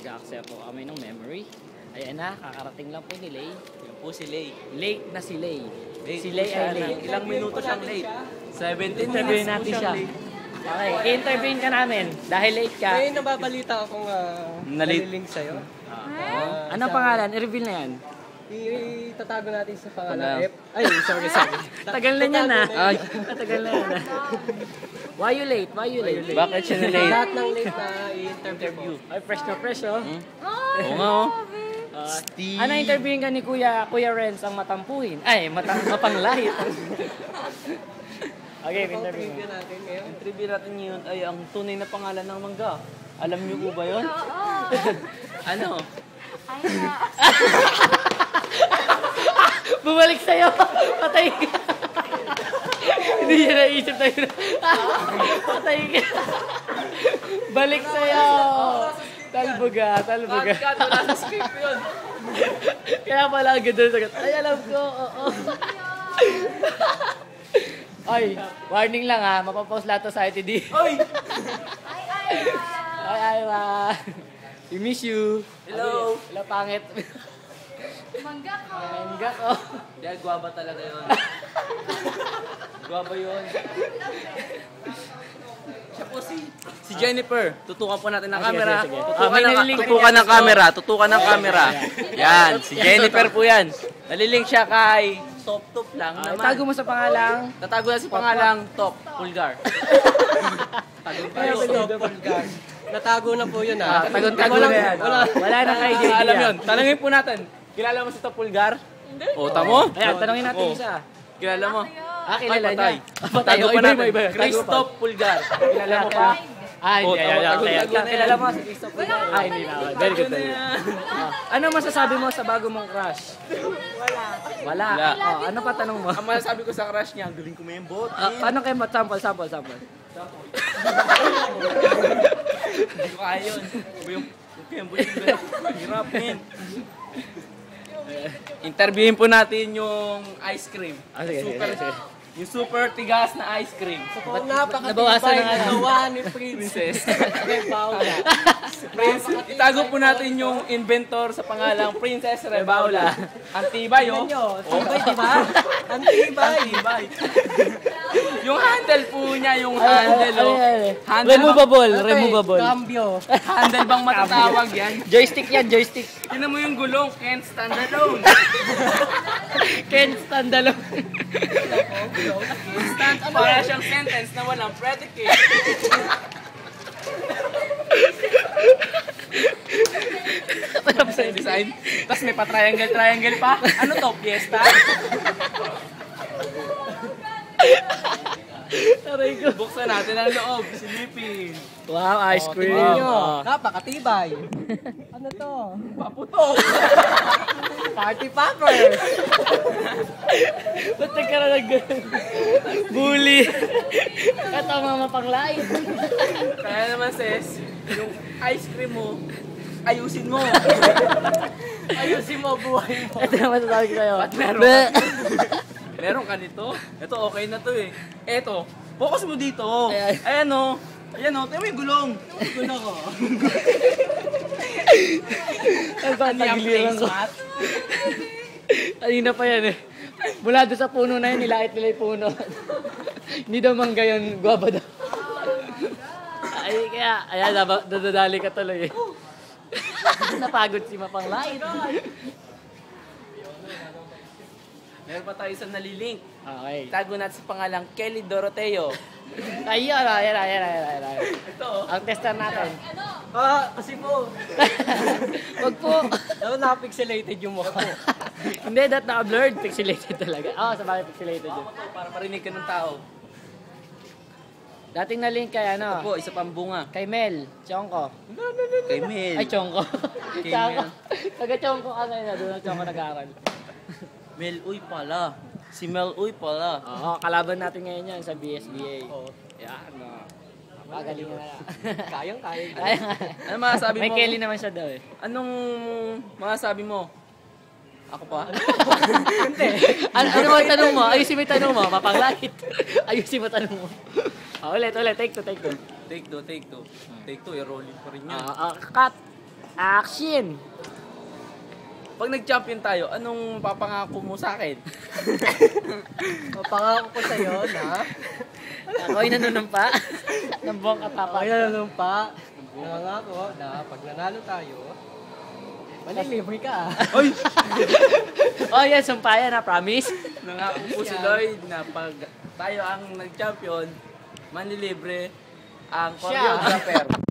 Nag-accept po kami ng memory. Ayan na, kakarating lang po ni Lay. Yun po si Lay. Late na si Lay. Late Si Lay ay late. Ilang minuto siyang late? 17 Interviewin minutes po natin siya. siyang late. Okay, i-interviewin ka namin dahil late ka. May nababalita akong nalilink sa'yo. Anong pangalan? I-reveal na yan. Itatago natin sa pangalan. Wala. Ay, sorry. Tagal na yan ah. Ay, Tagal na yan ah. Why you late? Why you late? bakit siya na late? Lahat ng late na i-interview. Ay, fresh na fresh oh. Oo nga oh. Ano interviewin ka ni Kuya Renz ang matampuhin? Ay, mapanglahit. Okay, interview mo. natin ngayon. Interview natin yun ay ang tunay na pangalan ng mangga. Alam niyo po ba yun? Ano? Bumalik sa'yo. Patay ka. Hindi niya naisip tayo na. Patay ka. Balik sa'yo. Talbuga. Cut, wala sa script yun. Kaya pala ang ganda sagot. Ay, alam ko. Oo. Ay, warning lang ha. Mapapost lahat to sa ITD. Oy! Ay, ma. We miss you. Hello. Hello, pangit. Mangga ko. Mangga ko. Dahil guwaba talaga yun. Guwaba yun. Siya po si Jennifer. Tutukan po natin ng camera. sige. Tutukan ng camera. Yan, si Jennifer po yan. Nalilink siya kay Top lang naman. Tago mo sa pangalang. Tatago na si pangalang Top Pulgar. Natago na po yun ah. Tago na yan. Wala na kay JD. Alam yun. Tanungin po natin. Kilala mo si Top Pulgar? O, tamo? Ayan, tanongin natin isa. Kilala mo? Kilala patay. niya. Tago pa natin. Iba. Christoph Pulgar. Kilala mo pa? Hindi. tago na yan. Kilala mo si Christopher. Hindi na. Very good. Ano masasabi mo sa bago mong crush? Wala. Ano pa tanong mo? Ang masasabi ko sa crush niya, ang galing kumembot. Paano kayo sample? Hindi ko kaya yun. Yung kumembot yung hirap men. Interviewin po natin yung ice cream. Sige. Yung super tigas na ice cream. Nabawasan na nga. Gawa ni Princess. Itago po natin yung inventor sa pangalang Princess Rebaula. Antibay, oh. Tibay, di ba? Ang tibay. Antibay. Yung handle po niya, yung handle, oh. Removable. Cambio. Handle bang matatawag yan? Joystick yan, joystick. Tinan mo yung gulong, can't stand alone. Can't stand alone. Para siyang sentence na walang predicate. Tapos sa design. Tapos may pa-triangle pa. Ano to? Fiesta? Aray ko. Buksan natin ang loob. Silipin. Wow, ice cream. Tingnan nyo. Napakatibay. Ano to? Paputo. Party poppers. Ba't nagkaroon ng ganun? Bully. Katama mapanglait. Kaya naman sis, yung ice cream mo, ayusin mo. Ayusin mo buhay mo. Ito naman sasabi ko sa'yo. At meron ka nito? Ito okay na to eh. Ito, focus mo dito. Ayan o. Ayan o, tayo mo yung gulong. Gulong ko. Ang patagiliran ko. Kanina pa yan eh. Mula doon sa puno na yun, nilait nila yung puno. Hindi daw mangga yun, guwaba daw. Ay, kaya, ayan, dadadali ka tuloy eh. Napagod si Mapanglait. Meron pa tayo isang nalilink. Okay. Tago natin sa pangalang Kelly Doroteo. Ayun, ayan. Ito oh. Ang tester natin. Kasi po. Wag po. Napixelated yung mukha ko. Hindi, naka-blurred. Pixelated talaga. Sa bagay pixelated yun. Para marinig ka ng tao. Dating na-link kay Ito po, isa pang bunga. Kay Mel, Chongko. Kay Mel. Ay, Chongko. Kay Mel. Taga-Chongko ka ngayon. Doon ang Chongko nag-aaral. Mel Uy pala. Si Mel Uy pala. Oo, kalaban natin ngayon yan sa BSBA. Yan, pagalingan na yan. Kayang-kaya. Ano masasabi mo? May Kelly naman siya daw eh. Anong masasabi mo? Ako pa? Ano mo yung tanong mo? Ayusin mo yung tanong mo. Mapanglait. Ayusin mo tanong mo. Ulit. Take two. Take two. Take two, rolling pa rin yan. Cut. Action! Pag nag-champion tayo, anong papangako mo sa akin? Mapangako ko sa'yo na Ako'y nanunumpa ng buong katapang. okay na naman pa. Nangangako na pag nanalo tayo, malilibre ka. Oy! Oh yes, sumpayan na, promise. Nangako po si Lloyd na pag tayo ang nag-champion, manlilibre ang choreographer.